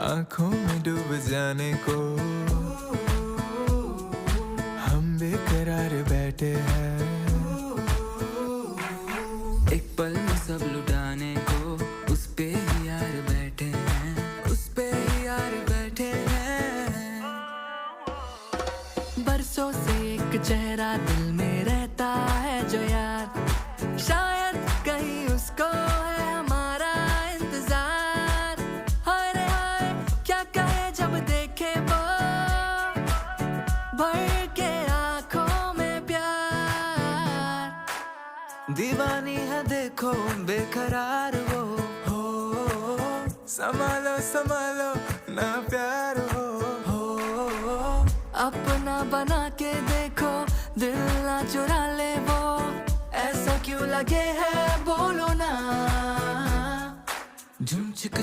आंखों में डूब जाने को हम बेकरार बैठे हैं। एक पल में सब लुटाने को उस पे ही यार बैठे हैं, उस पे ही यार बैठे हैं। बरसों से एक चेहरा दिल में रहता है जो यार, शायद कहीं उसको है हमारा इंतजार। हाय रे हाय क्या कहे जब देखे वो भर के आंखों में प्यार। दीवानी है देखो बेकरार वो, हो संभालो संभालो ना प्यार हो। अपना बना के देखो दिल ना चुरा ले वो, ऐसा क्यों लगे है बोलो ना। झुम चिक